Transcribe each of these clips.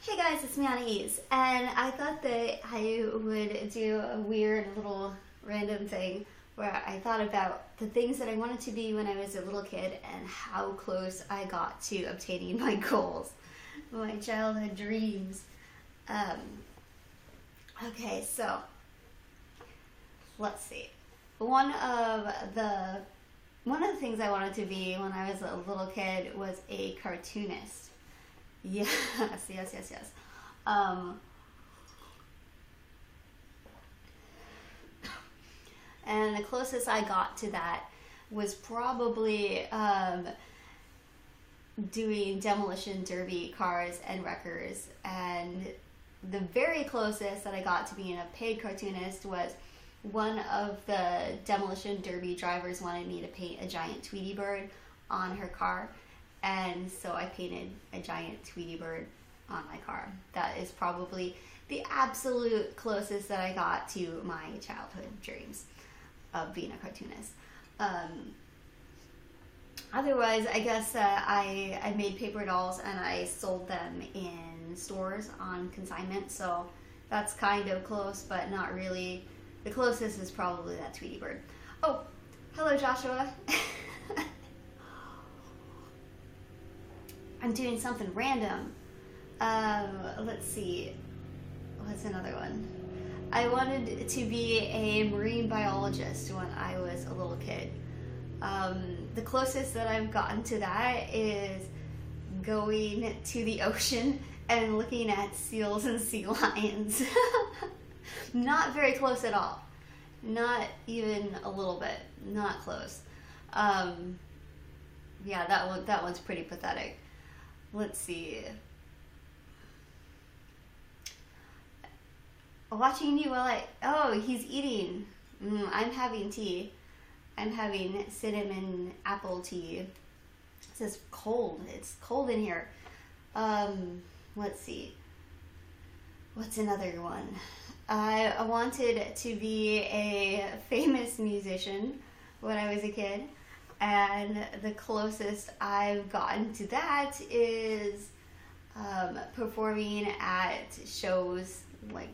Hey guys, it's me Anais, and I thought that I would do a weird little random thing where I thought about the things that I wanted to be when I was a little kid and how close I got to obtaining my goals, my childhood dreams. Um, okay, so let's see. One of the one of the things I wanted to be when I was a little kid was a cartoonist. Yes, yes. Um, and the closest I got to that was probably doing demolition derby cars and wreckers. And the very closest that I got to being a paid cartoonist was one of the demolition derby drivers wanted me to paint a giant Tweety bird on her car. And so I painted a giant Tweety bird on my car. That is probably the absolute closest that I got to my childhood dreams of being a cartoonist. Otherwise, I guess I made paper dolls and I sold them in stores on consignment. So that's kind of close, but not really. The closest is probably that Tweety bird. Oh, hello Joshua. I'm doing something random. Let's see. What's another one? I wanted to be a marine biologist when I was a little kid. The closest that I've gotten to that is going to the ocean and looking at seals and sea lions. Not very close at all. Not even a little bit. Not close. Yeah, that one's pretty pathetic. Let's see. Watching you while he's eating. I'm having tea. I'm having cinnamon apple tea. It says cold. It's cold in here. Let's see. What's another one? I wanted to be a famous musician when I was a kid. And the closest I've gotten to that is performing at shows, like,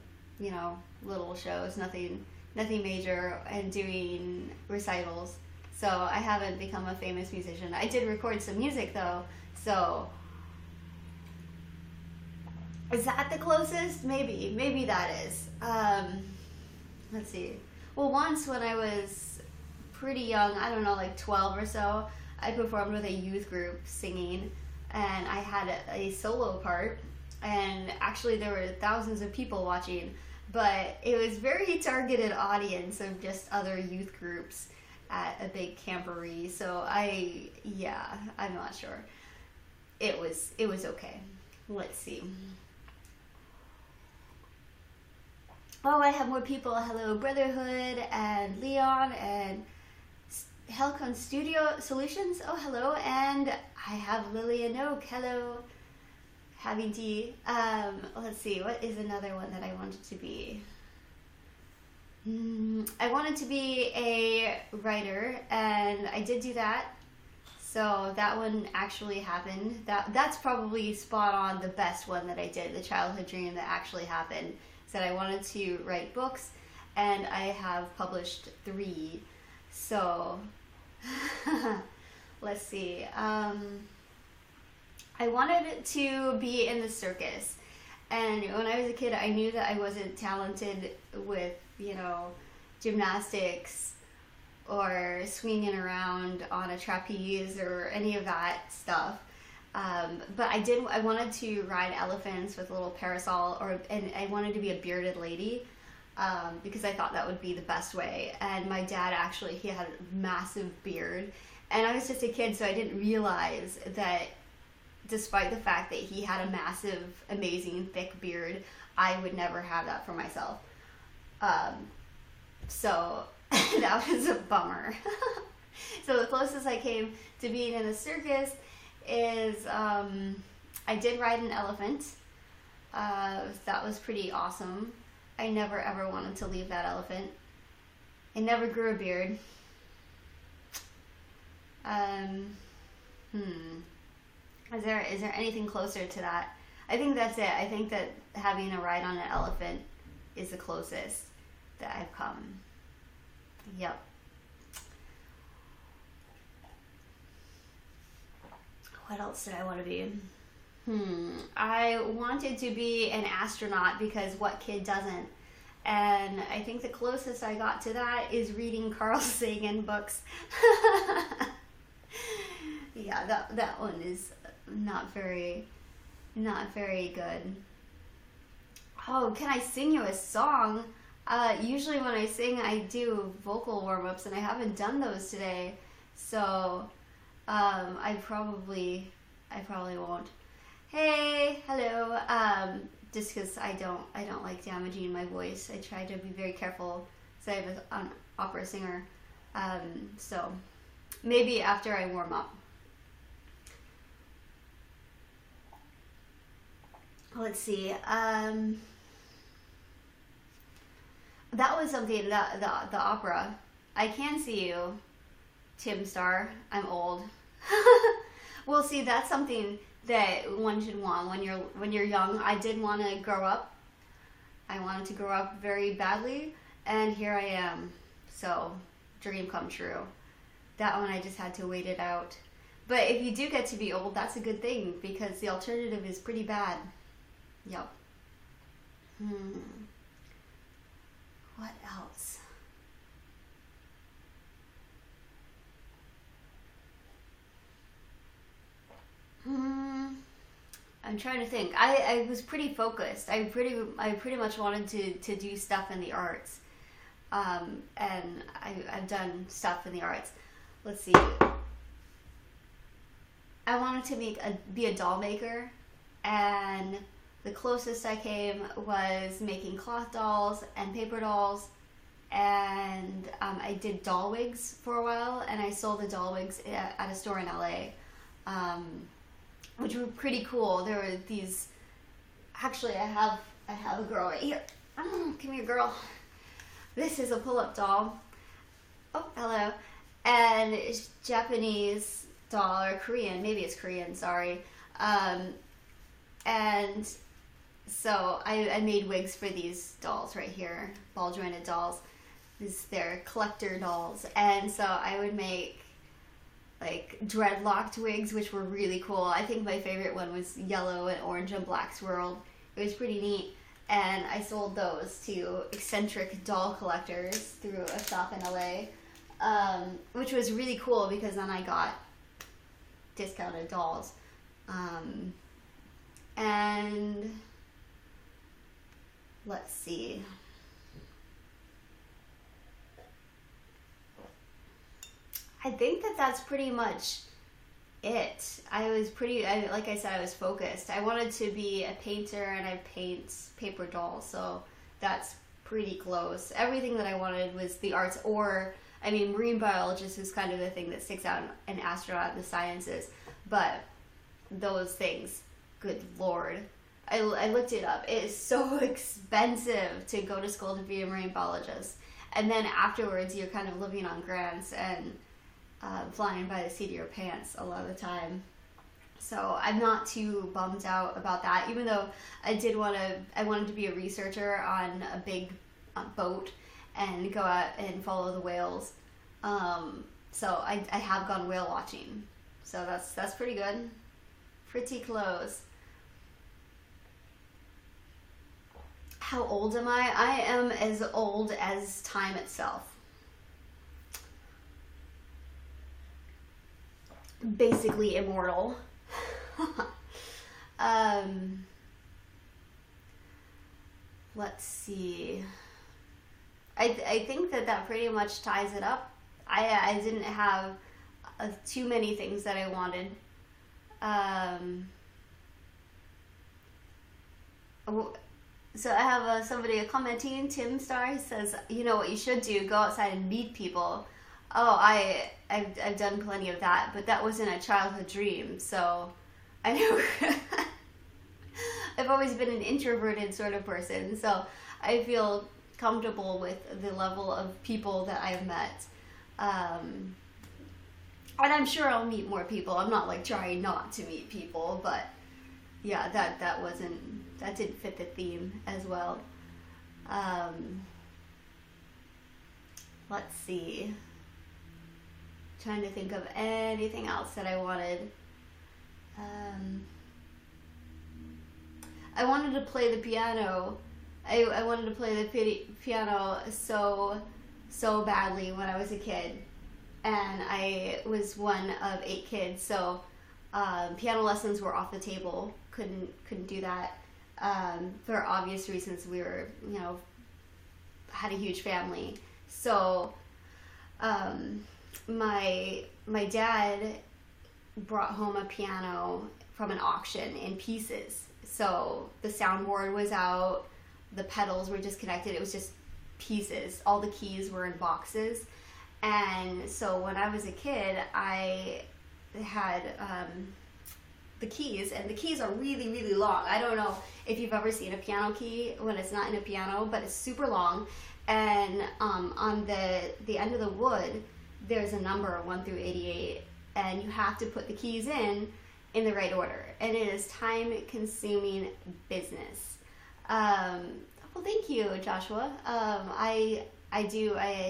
little shows, nothing major, and doing recitals. So I haven't become a famous musician. I did record some music though, so is that the closest? Maybe that is. Let's see. Well, once when I was pretty young, I don't know, like 12 or so, I performed with a youth group singing, and I had a solo part, and actually there were thousands of people watching, but it was very targeted audience of just other youth groups at a big camporee. So I'm not sure. It was okay. Let's see. Oh, I have more people. Hello, Brotherhood and Leon and Helcon Studio Solutions. Oh, hello. And I have Lillian Oak. Hello. Having tea. Let's see. What is another one that I wanted to be? I wanted to be a writer, and I did do that. So that one actually happened. That's probably spot on the best one that I did. The childhood dream that actually happened. That I wanted to write books, and I have published 3. So let's see. I wanted to be in the circus, and when I was a kid, I knew that I wasn't talented with gymnastics or swinging around on a trapeze or any of that stuff. But I wanted to ride elephants with a little parasol, and I wanted to be a bearded lady, because I thought that would be the best way. And my dad he had a massive beard, and I was just a kid, so I didn't realize that despite the fact that he had a massive, amazing, thick beard, I would never have that for myself. So that was a bummer. So the closest I came to being in a circus is I did ride an elephant. That was pretty awesome. I never ever wanted to leave that elephant. I never grew a beard. Is there anything closer to that? I think that's it. I think that having a ride on an elephant is the closest that I've come. Yep. What else did I want to be? I wanted to be an astronaut because what kid doesn't? And I think the closest I got to that is reading Carl Sagan books. Yeah, that one is not very good. Oh, can I sing you a song? Usually when I sing, I do vocal warm-ups, and I haven't done those today. So, I probably won't. Hey, hello. Just because I don't like damaging my voice. I try to be very careful. So I'm an opera singer. So maybe after I warm up. Let's see. That was something, the opera. I Can See You, Tim Starr. I'm old. Well, see, that's something that one should want when you're young. I did want to grow up. I wanted to grow up very badly, and here I am. So, dream come true. That one I just had to wait it out. But if you do get to be old, that's a good thing, because the alternative is pretty bad. Yep. What else? I'm trying to think. I was pretty focused. I pretty much wanted to do stuff in the arts. And I've done stuff in the arts. Let's see. I wanted to be a doll maker, and the closest I came was making cloth dolls and paper dolls, and I did doll wigs for a while, and I sold the doll wigs at a store in LA, which were pretty cool. There were these. Actually, I have a girl right here. Oh, come here, girl. This is a pull-up doll. Oh, hello. And it's Japanese doll, or Korean. Maybe it's Korean. Sorry. And so I made wigs for these dolls right here, ball jointed dolls. They're collector dolls, and so I would make like dreadlocked wigs, which were really cool. I think my favorite one was yellow and orange and black swirled. It was pretty neat, and I sold those to eccentric doll collectors through a shop in LA, which was really cool because then I got discounted dolls. And let's see. I think that's pretty much it. Like I said, I was focused. I wanted to be a painter, and I paint paper dolls, so that's pretty close. Everything that I wanted was the arts, or, I mean, marine biologist is kind of the thing that sticks out, an astronaut in the sciences, but those things, good lord. I looked it up. It is so expensive to go to school to be a marine biologist. And then afterwards, you're kind of living on grants and flying by the seat of your pants a lot of the time. So I'm not too bummed out about that, even though I wanted to be a researcher on a big boat and go out and follow the whales. So I have gone whale watching. So that's pretty good. Pretty close. How old am I? I am as old as time itself. Basically immortal. Let's see. I think that pretty much ties it up. I didn't have too many things that I wanted. So I have somebody commenting, Tim Starr, says, you know what you should do, go outside and meet people. Oh, I've done plenty of that, but that wasn't a childhood dream, so I never... I've always been an introverted sort of person, so I feel comfortable with the level of people that I've met. And I'm sure I'll meet more people. I'm not like trying not to meet people, but yeah, that didn't fit the theme as well. Um, let's see. Trying to think of anything else that I wanted. Um, I wanted to play the piano. I wanted to play the piano so badly when I was a kid, and I was one of 8 kids, so piano lessons were off the table. Couldn't do that for obvious reasons. We were, had a huge family, so my dad brought home a piano from an auction in pieces. So the soundboard was out, the pedals were disconnected. It was just pieces. All the keys were in boxes. And so when I was a kid, I had the keys, and the keys are really, really long. I don't know if you've ever seen a piano key when it's not in a piano, but it's super long. And on the end of the wood, there's a number 1 through 88, and you have to put the keys in the right order. And it is time-consuming business. Well, thank you, Joshua. I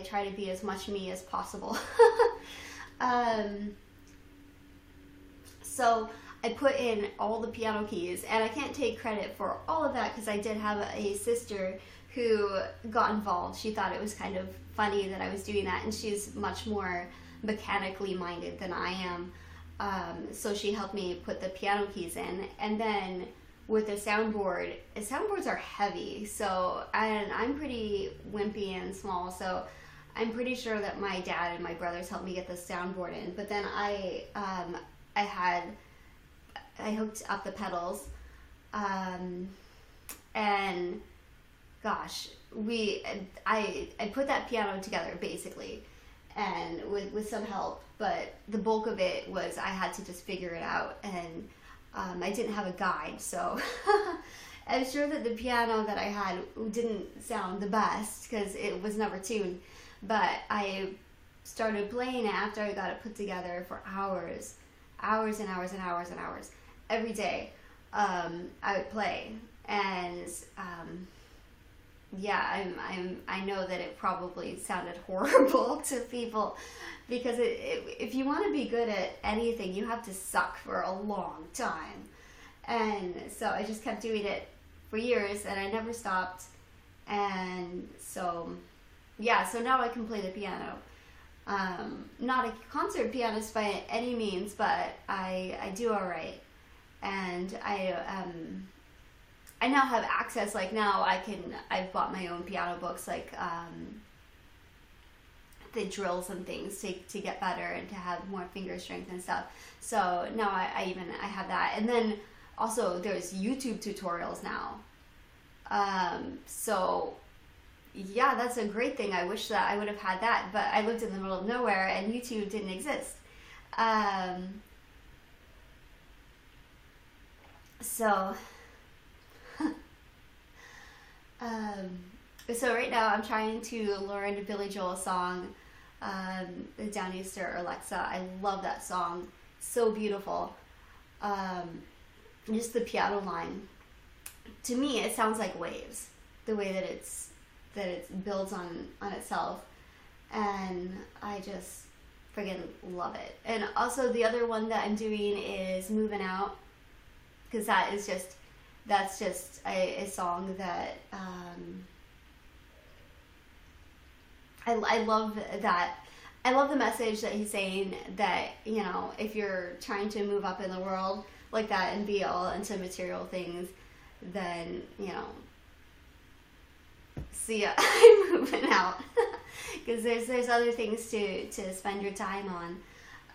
try to be as much me as possible. So I put in all the piano keys, and I can't take credit for all of that because I did have a sister who got involved. She thought it was kind of funny that I was doing that, and she's much more mechanically minded than I am. So she helped me put the piano keys in, and then with the soundboards are heavy, so I'm pretty wimpy and small, so I'm pretty sure that my dad and my brothers helped me get the soundboard in. But then I hooked up the pedals, and gosh, I put that piano together basically, and with some help, but the bulk of it was I had to just figure it out, and I didn't have a guide, so I'm sure that the piano that I had didn't sound the best because it was never tuned, but I started playing it after I got it put together for hours and hours and hours and hours. Every day I would play, and yeah, I know that it probably sounded horrible to people, because if you want to be good at anything, you have to suck for a long time. And so I just kept doing it for years, and I never stopped. And so, yeah, so now I can play the piano. Not a concert pianist by any means, but I do all right. And I now have access, like now I've bought my own piano books, like the drills and things to get better and to have more finger strength and stuff. So now I have that. And then also there's YouTube tutorials now. So yeah, that's a great thing. I wish that I would have had that, but I lived in the middle of nowhere and YouTube didn't exist. So right now I'm trying to learn a Billy Joel song, Downeaster Alexa. I love that song. So beautiful. Just the piano line. To me, it sounds like waves. The way that it builds on itself. And I just friggin' love it. And also the other one that I'm doing is Moving Out. Because that's just a song that I love that. I love the message that he's saying that, if you're trying to move up in the world like that and be all into material things, then, see ya, I'm moving out. Because there's other things to spend your time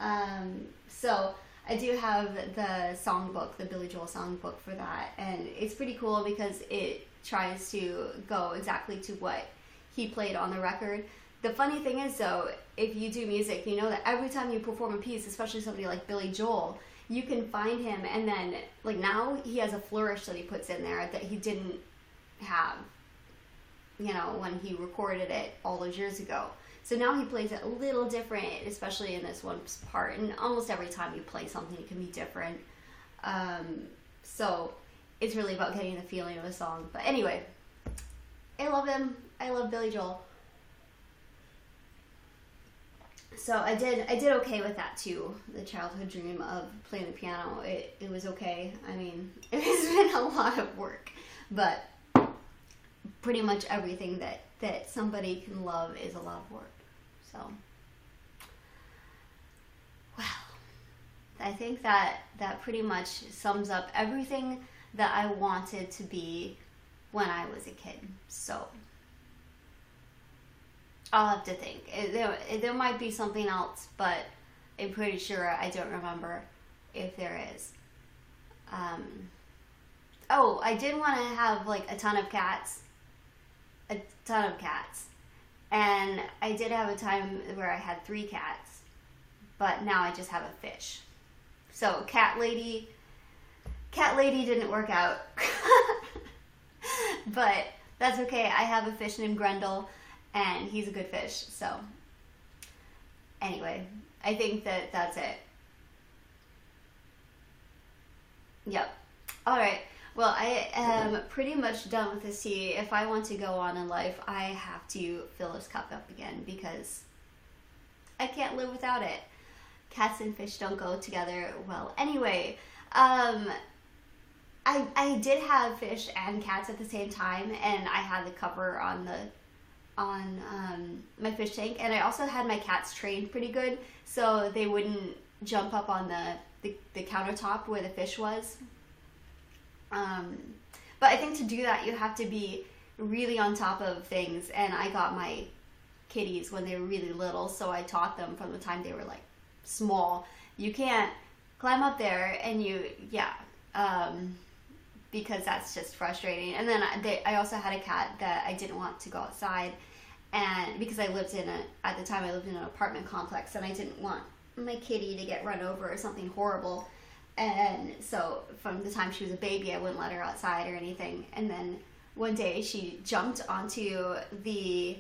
on. So I do have the songbook, the Billy Joel songbook for that, and it's pretty cool because it tries to go exactly to what he played on the record. The funny thing is, though, if you do music, you know that every time you perform a piece, especially somebody like Billy Joel, you can find him, and then, like, now he has a flourish that he puts in there that he didn't have, when he recorded it all those years ago. So now he plays it a little different, especially in this one part. And almost every time you play something, it can be different. So it's really about getting the feeling of a song. But anyway, I love him. I love Billy Joel. So I did okay with that too. The childhood dream of playing the piano. It was okay. I mean, it's been a lot of work, but pretty much everything that somebody can love is a lot of work. So, well, I think that pretty much sums up everything that I wanted to be when I was a kid. So I'll have to think. There might be something else, but I'm pretty sure I don't remember if there is. Oh, I did want to have like a ton of cats. And I did have a time where I had 3 cats, but now I just have a fish. So cat lady didn't work out. But that's okay. I have a fish named Grendel, and he's a good fish. So anyway, I think that's it. Yep. All right. Well, I am pretty much done with this tea. If I want to go on in life, I have to fill this cup up again because I can't live without it. Cats and fish don't go together well. Anyway, I did have fish and cats at the same time, and I had the cover on my fish tank, and I also had my cats trained pretty good, so they wouldn't jump up on the countertop where the fish was. But I think to do that, you have to be really on top of things, and I got my kitties when they were really little, so I taught them from the time they were like small. You can't climb up there, and because that's just frustrating. And then I also had a cat that I didn't want to go outside, and because at the time I lived in an apartment complex, and I didn't want my kitty to get run over or something horrible. And so from the time she was a baby, I wouldn't let her outside or anything. And then one day she jumped onto the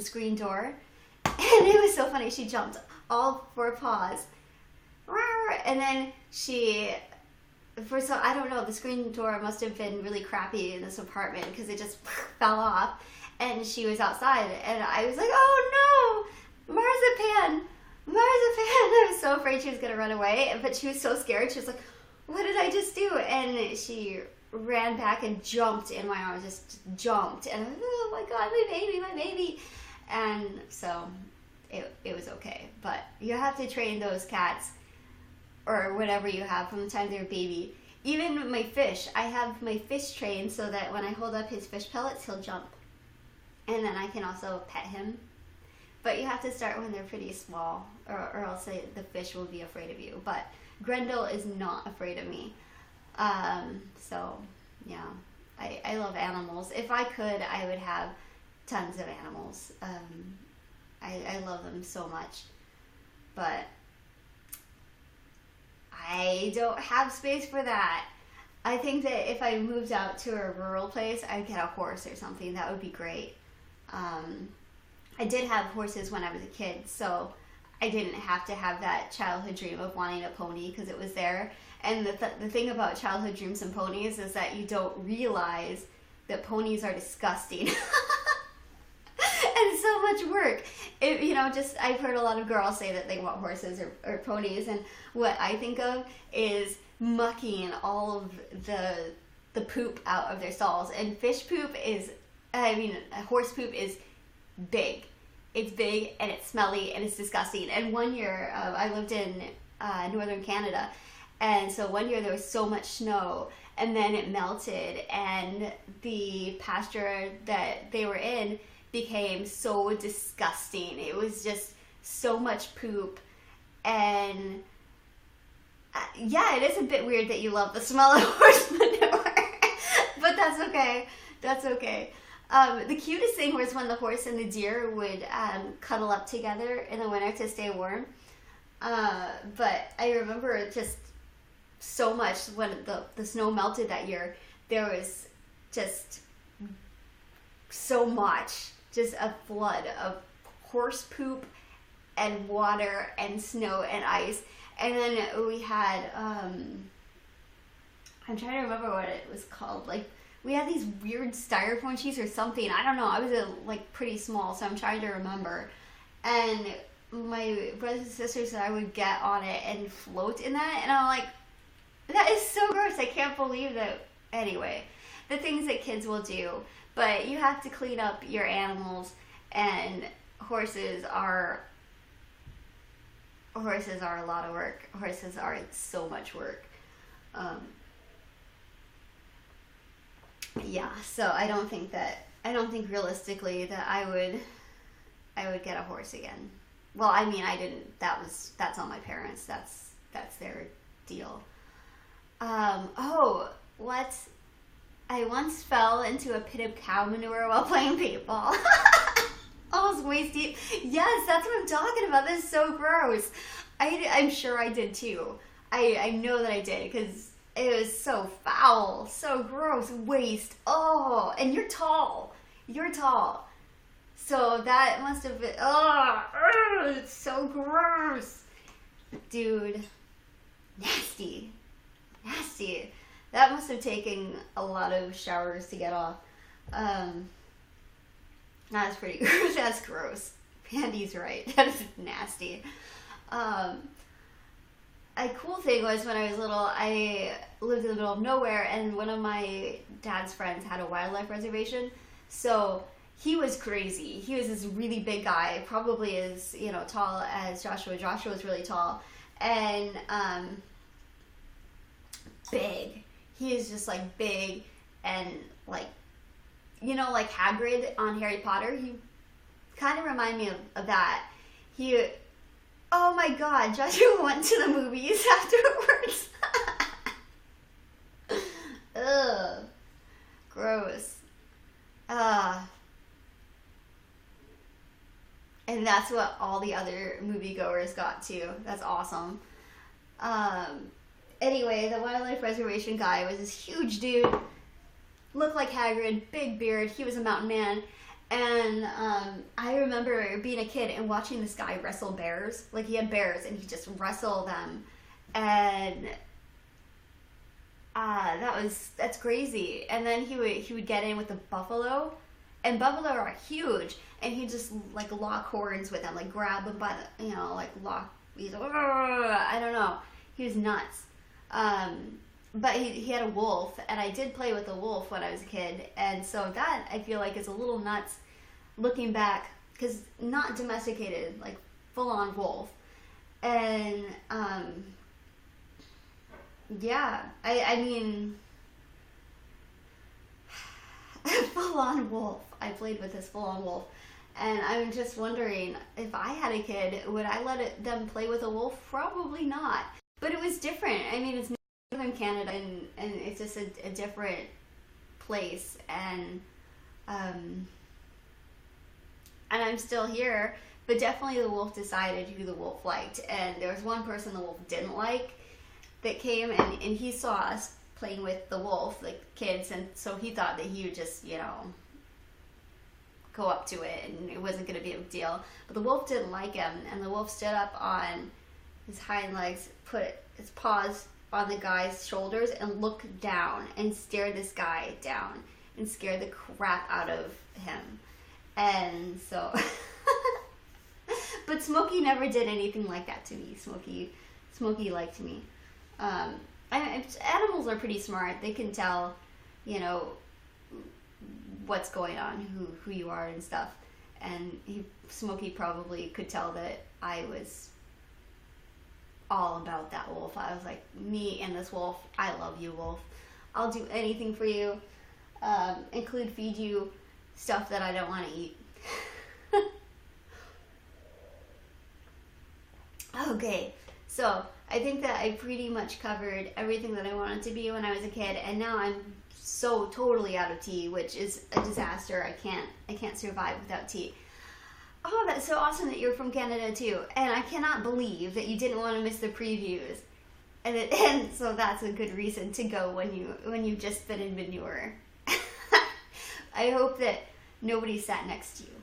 screen door, and it was so funny. She jumped all 4 paws, and then I don't know, the screen door must have been really crappy in this apartment because it just fell off, and she was outside, and I was like, oh no, Marzipan! I was so afraid she was going to run away, but she was so scared. She was like, what did I just do? And she ran back and jumped in my arms, just jumped. And I was like, oh my God, my baby. And so it was okay. But you have to train those cats or whatever you have from the time they're a baby. Even my fish, I have my fish trained so that when I hold up his fish pellets, he'll jump. And then I can also pet him. But you have to start when they're pretty small, or else the fish will be afraid of you. But Grendel is not afraid of me. So, yeah, I love animals. If I could, I would have tons of animals. I love them so much. But I don't have space for that. I think that if I moved out to a rural place, I'd get a horse or something. That would be great. I did have horses when I was a kid, so I didn't have to have that childhood dream of wanting a pony because it was there. And the thing about childhood dreams and ponies is that you don't realize that ponies are disgusting. And so much work. I've heard a lot of girls say that they want horses or ponies, and what I think of is mucking all of the poop out of their stalls. And horse poop is big. It's big and it's smelly and it's disgusting. And one year I lived in northern Canada, and so one year there was so much snow, and then it melted, and the pasture that they were in became so disgusting. It was just so much poop, and it is a bit weird that you love the smell of horse manure, but that's okay. That's okay. The cutest thing was when the horse and the deer would cuddle up together in the winter to stay warm. But I remember just so much when the snow melted that year. There was just so much, just a flood of horse poop and water and snow and ice. And then we had, I'm trying to remember what it was called. Like, we had these weird styrofoam cheese or something. I don't know. I was like pretty small, so I'm trying to remember. And my brothers and sisters and I would get on it and float in that, and I'm like, that is so gross. I can't believe that. Anyway, the things that kids will do, but you have to clean up your animals, and horses are a lot of work. Horses are so much work. Yeah, so I don't think realistically that I would get a horse again. Well, I mean, I didn't. That's on my parents. That's their deal. What? I once fell into a pit of cow manure while playing paintball. Almost waist deep. Yes, that's what I'm talking about. This is so gross. I'm sure I did too. I know that I did because it was so foul, so gross. Waist. Oh, and you're tall. You're tall. So that must have been. Oh, it's so gross, dude. Nasty. Nasty. That must have taken a lot of showers to get off. That's pretty gross. That's gross. Andy's right. That is nasty. A cool thing was when I was little, I lived in the middle of nowhere, and one of my dad's friends had a wildlife reservation. So he was crazy. He was this really big guy, probably as tall as Joshua. Joshua was really tall, and big. He is just like big and like, like Hagrid on Harry Potter. He kind of reminded me of that. Oh my God, Joshua went to the movies afterwards. Ugh, gross. And that's what all the other moviegoers got too. That's awesome. Anyway, the wildlife reservation guy was this huge dude, looked like Hagrid, big beard. He was a mountain man. And I remember being a kid and watching this guy wrestle bears. Like, he had bears and he just wrestled them. And that's crazy. And then he would get in with the buffalo. And buffalo are huge. And he'd just like lock horns with them, like grab them by the, like lock. He's like, I don't know. He was nuts. But he had a wolf, and I did play with a wolf when I was a kid, and so that I feel like is a little nuts looking back, because not domesticated, like full on wolf. And yeah, I mean full on wolf. I played with this full on wolf, and I'm just wondering, if I had a kid, would I let them play with a wolf? Probably not. But it was different. I mean, it's in Canada, and it's just a different place, and I'm still here, but definitely the wolf decided who the wolf liked, and there was one person the wolf didn't like that came, and he saw us playing with the wolf, like kids, and so he thought that he would just, go up to it, and it wasn't going to be a big deal, but the wolf didn't like him, and the wolf stood up on his hind legs, put its paws on the guy's shoulders, and looked down and stared this guy down and scared the crap out of him. And so but Smokey never did anything like that to me. Smokey liked me. Animals are pretty smart. They can tell, what's going on, who you are and stuff. And Smokey probably could tell that I was all about that wolf. I was like, me and this wolf, I love you, wolf. I'll do anything for you, include feed you stuff that I don't want to eat. Okay, so I think that I pretty much covered everything that I wanted to be when I was a kid, and now I'm so totally out of tea, which is a disaster. I can't survive without tea. Oh, that's so awesome that you're from Canada too. And I cannot believe that you didn't want to miss the previews. And so that's a good reason to go when you just spit in manure. I hope that nobody sat next to you.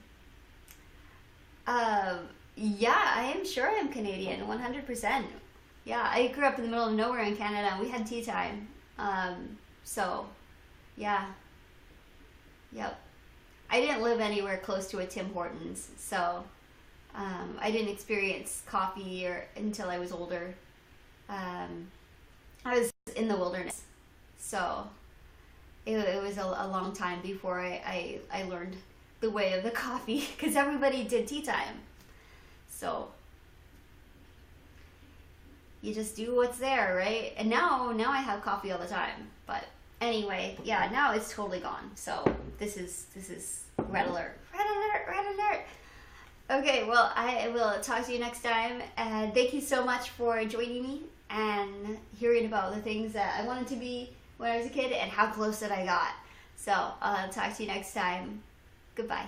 Yeah, I am sure I'm Canadian, 100%. Yeah, I grew up in the middle of nowhere in Canada, and we had tea time. So, yeah, yep. I didn't live anywhere close to a Tim Hortons, so I didn't experience coffee or until I was older. Um, I was in the wilderness, so it was a long time before I learned the way of the coffee because everybody did tea time. So you just do what's there, right? And now I have coffee all the time. But anyway, yeah, now it's totally gone. So this is red alert. Red alert, red alert. Okay, well, I will talk to you next time. And thank you so much for joining me and hearing about the things that I wanted to be when I was a kid and how close that I got. So I'll talk to you next time. Goodbye.